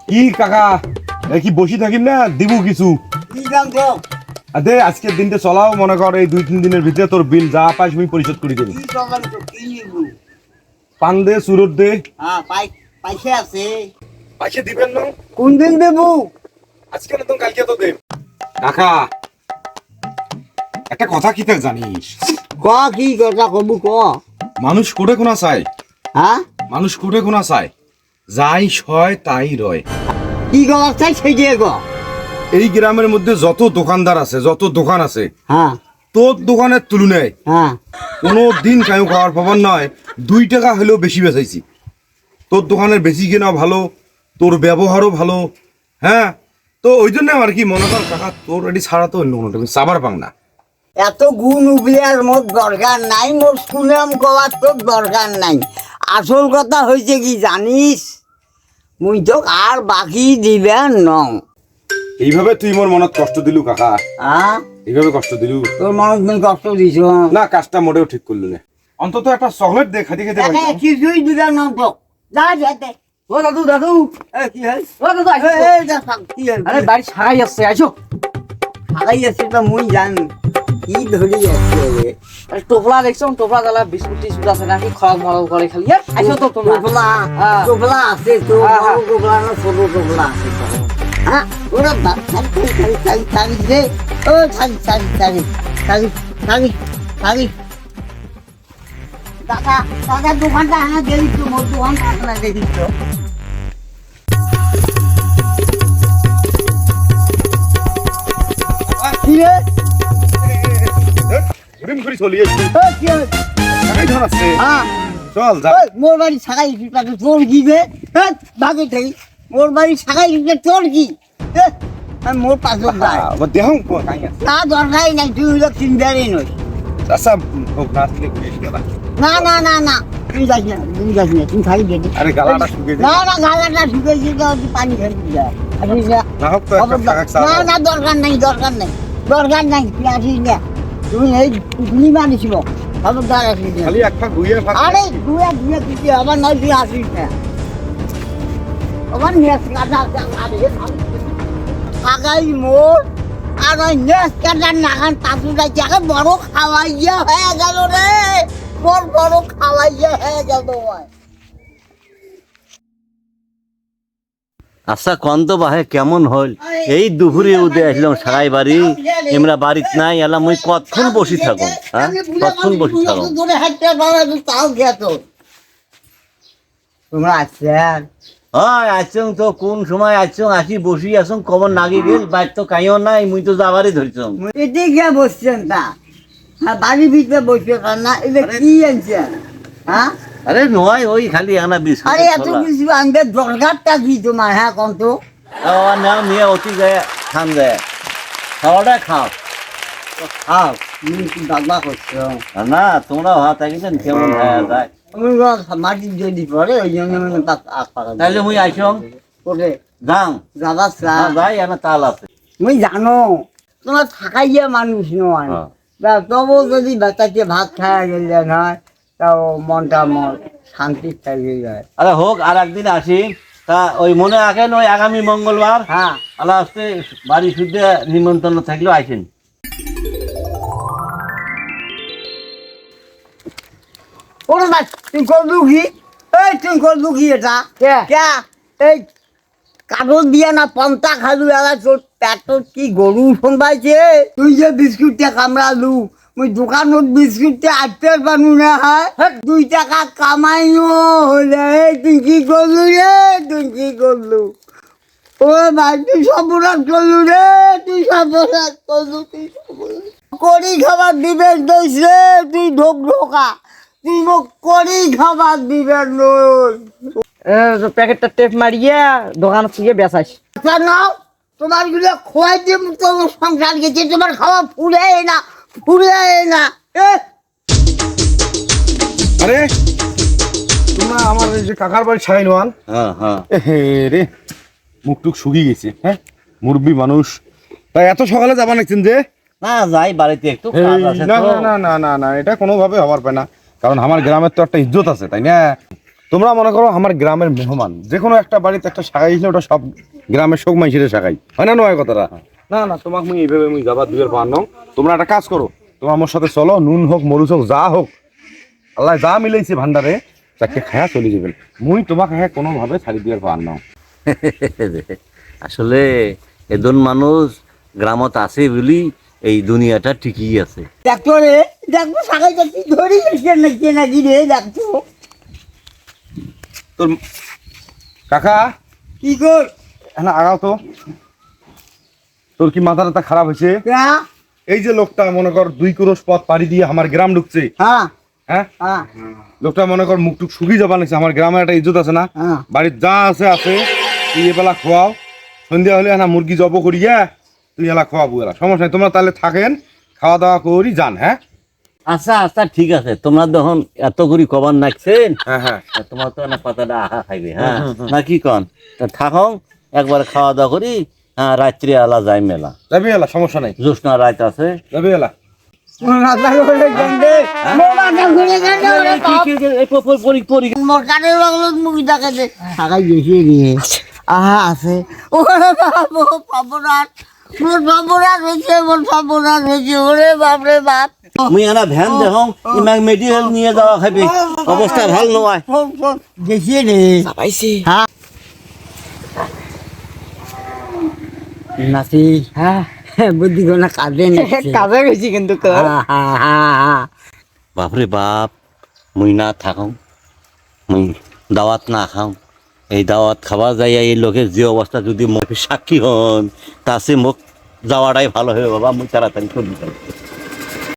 কি কাকা কি বসি থাকিম না দিব কিছু দে আজকের দিনটা চলাও মনে কর এই 2-3 দিনের ভিতরে তোর বিল যা পাস আমি পরিশোধ করে দেব পান দে সুরত দে পয়সা আছে পয়সা দিবেন না কোন দিন দেবো আজকে না তো কালকে তো দে কাকা একটা কথা কি তার জানিস ক কি কথা কবু ক মানুষ কোটে কোনা চায় হ্যাঁ মানুষ কোটে কোনা চায় যাই সয় তাই রয় কি কথা চাই সেই দিয়ে ক এই গ্রামের মধ্যে যত দোকানদার আছে যত দোকান আছে হ্যাঁ তোর দোকানের তুলনায় হ্যাঁ কোনো দিন কায়ু খাওয়ার পাবার নয় 2 টাকা হলেও বেশি বেচাইছি তোর দোকানের বেশি কেনা ভালো তোর ব্যবহারও ভালো হ্যাঁ তো ওই জন্য আর কি মনে কর কাকা তোর এটি ছাড়া তো অন্য কোনো সাবার পাং না এত গুণ উবলিয়ার মোর দরকার নাই মোর সুনাম কওয়ার তোর দরকার নাই আসল কথা হয়েছে কি জানিস মুই তো আর বাকি দিবে নং এইভাবে তুই মোর মনত কষ্ট দিলু কাকা হ্যাঁ এইভাবে কষ্ট দিলু তোর মনত তুমি কষ্ট দিছ না কাজটা মোটেও ঠিক করলু না অন্তত একটা চকলেট দে খাইতে খেতে পারি কিছুই দিবে নং তো যা যেতে ও দাদু দাদু কি হয় ও দাদু আইসো কি হয় আরে বাড়ি সারাই আসছে আইসো খাই আছে তো মুই জানি কি ধরি আছে রে আরে টোপলা দেখছো টোপলা জ্বালা বিস্কুট টিস্কুট আছে নাকি খরাক মরাক করে খালি আইসো তো তোমরা টোপলা হ্যাঁ। টোপলা আছে তো হ্যাঁ, হ্যাঁ। বড় টোপলা না ছোট টোপলা আছে তো। হ্যাঁ ওরা থাকি রে ও থাকি দাদা দাদা দোকানটা হ্যাঁ দেখিস তো মোর দোকানটা আপনার দেখিস তো কি রে ঘুরিম ঘুরি চলি আসছি কি রে কাকাই ধর আছে হ্যাঁ চল যা ওই, মোর বাড়ি সাগাই দিতে তোর কি রে ভাগে থাকি মোর বাড়ি সাগাই দিতে তোর কি আমি মোর পাশে যাই দেহ কাই আছে না দরকারই নাই তুই হলো চিন্তারই নই আচ্ছা ও না দিলে ঘুরিস গেলা না তুই যাস না তুমি খাই দে আরে গালাটা শুকিয়ে দে না গালাটা শুকাইছে তো তুই পানি খেতে যা আসিস না না হোক তো একটা কাকা চা না দরকার নাই তুই আসিস না তুমি এই তুমি মানিছিল খবরদার আসিস না খালি এক ফাঁক ঘুরিয়ে ফাঁক আরে ধুয়ে কিছু আবার নয় তুই আসিস না আবার নেস কাটা আগাই মোর আর ওই নেস কাটার নাগান তাতু যাচ্ছে আগে বড় খাওয়াইয়া হয়ে গেল রে বড় খাওয়াইয়া হয়ে গেল ভাই আচ্ছা কন্ত বাহে কেমন হল এই দুপুরে উদে আসলাম সারাই বাড়ি এমরা বাড়িত নাই এলাম ওই কতক্ষণ বসি থাকুন হ্যাঁ কতক্ষণ বসি থাকুন ধরে হাঁটতে পারা তাও গেত তোমরা আসছেন হয় আসছং তো কোন সময় আসছং আসি বসি আসং কবর নাগি গেল বাইর তো কাইও নাই মুই তো যাবারই ধরছং এতে গিয়ে বসছেন তা হ্যাঁ বাড়ির ভিতরে বসে না এটা কি আনছেন হ্যাঁ আরে নয় ওই খালি আনা বিস্কুট আরে এত কিছু আনবে দরকারটা কি তোমার হ্যাঁ কন্ত না মেয়ে অতি গায়ে খান গায়ে খাওয়াটা খাও খাও তুমি কি দাদা করছো না তোমরা হাত থাকিছেন কেমন হয়ে যায় আমি মাটির যদি পড়ে ওই জন্য মানে তাহলে মুই আইসং করে যাও দাদা যাই আনা তাল আছে তুমি জানো তোমার থাকাইয়া মানুষ নয় হ্যাঁ। তা তবু যদি বেটাকে ভাত খাওয়া গেলে নয় তাও মনটা মন শান্তি থাকে যায় আরে হোক আর একদিন আসি তা ওই মনে রাখেন ওই আগামী মঙ্গলবার হ্যাঁ আল্লাহ আসতে বাড়ি শুদ্ধে নিমন্ত্রণ থাকলেও আসেন ওরে ভাই তুই করবি কি এই তুই করবি কি এটা কে এই কাগজ দিয়ে না পন্তা খালু এলা তোর পেটত কি গরু সম্ভাইছে তুই যে বিস্কুটটা কামড়ালু মুই দোকানত বিস্কুটটা আটতে পারু না হয় 2 টাকা কামাইও হলে তুই কি করলু রে তুই কি করলু ও ভাই তুই সর্বনাশ করলু রে তুই সর্বনাশ করলু করি খাবার দিবেন দইছে তুই ঢোকা তুই মোক করি খাবার দিবেন নই প্যাকেটটা টেপ মারিয়ে দোকান থেকে বেচাইস কেন তোমার গুলো খোয়াই দিয়ে তোমার সংসার গেছে তোমার খাওয়া ফুরে না আরে তোমরা আমার এই যে কাকার বাড়ি ছাই নোয়ান হ্যাঁ হ্যাঁ রে মুখটুক শুকিয়ে গেছে হ্যাঁ মুরব্বী মানুষ তাই এত সকালে যাবা নাকছেন যে না যাই বাড়িতে একটু কাজ আছে না তো না না না না না এটা কোনোভাবে হবার পায় না কারণ আমার গ্রামের তো একটা ইজ্জত আছে তাই না তোমরা মনে করো আমার গ্রামের মেহমান, যে কোনো একটা বাড়িতে একটা শাখাই ছিল, ওটা সব গ্রামের শোক মাইসিরে শাখাই হয় না, নয় কথাটা? না না, তোমাকে মুই এইভাবে মুই যাবার দুয়ের পার নাও। তোমরা একটা কাজ করো, তোমরা আমার সাথে চলো, নুন হোক মরুচ হোক যা হোক, আল্লাহ যা মিলাইছে ভান্ডারে তাকে খায়া চলে যাবেন। মুই তোমাকে হ্যাঁ কোনোভাবে ছাড়ি দুয়ের পার নাও। আসলে এজন মানুষ গ্রামত আছে বলি এই দুনিয়াটা ঠিকই আছে। দেখতো রে, দেখতো সাকাইটা কি ধরি কে নাকি রে, দেখতো তোর কাকা কি কর হ্যাঁ আগাও তো। তোর কি মাথা টাথা খারাপ হয়েছে? হ্যাঁ এই যে লোকটা মনে কর 2 ক্রোশ পথ পাড়ি দিয়ে আমার গ্রাম ঢুকছে, হ্যাঁ হ্যাঁ হ্যাঁ লোকটা মনে কর মুখ টুক শুকিয়ে যাবা নিচ্ছে। আমার গ্রামের একটা ইজ্জত আছে না, হ্যাঁ। বাড়ির যা আছে আছে, তুই এবেলা খোয়াও, সন্ধ্যা হলে না মুরগি জব করিয়া তুই এলা খোয়াবো, এলা সমস্যা নাই। তোমরা তাহলে থাকেন, খাওয়া দাওয়া করি যান। হ্যাঁ আচ্ছা আচ্ছা ঠিক আছে, তোমরা যখন এত করে কবার নাকছেন, হ্যাঁ হ্যাঁ তোমার তো না পাতাটা আহা খাইবে, হ্যাঁ না কি কন? তা থাকো, একবার খাওয়া দাওয়া করি, হ্যাঁ রাত্রে আলা যাই মেলা, যাবি এলা, সমস্যা নাই, জ্যোৎস্না রাত আছে। যাবি এলা। মাথা ঘুরে গেন্দে, মোর মাথা ঘুরে গেন্দে ওরে বাপ। মোর কানের বাগলত মুখ দেখাতে সাকাই গেছে রে, আহা আছে ওরে বাপ, ও পাবনার মোর পাবনার হয়েছে, মোর পাবনার হয়েছে, ওরে বাপ রে বাপ। মুই এনা ভ্যান দেখো, ইমাক মেডিকেল নিয়ে যাওয়া খাইবে, অবস্থা ভাল নয়। গেছে রে পাইছি হ্যাঁ নাতি, হ্যাঁ বুদ্ধি কোনা কাঁদে কাজে গেছি কিন্তু তোর বাপরে বাপ, মুই না থাকো, মুই দাওয়াত না খাও, এই দাওয়াত খাওয়া যায় এই লোকের যে অবস্থা, যদি মুখে সাক্ষী হন, তাছে মুখ যাওয়াটাই ভালো হবে বাবা, মুই তাড়াতাড়ি চলি যাই।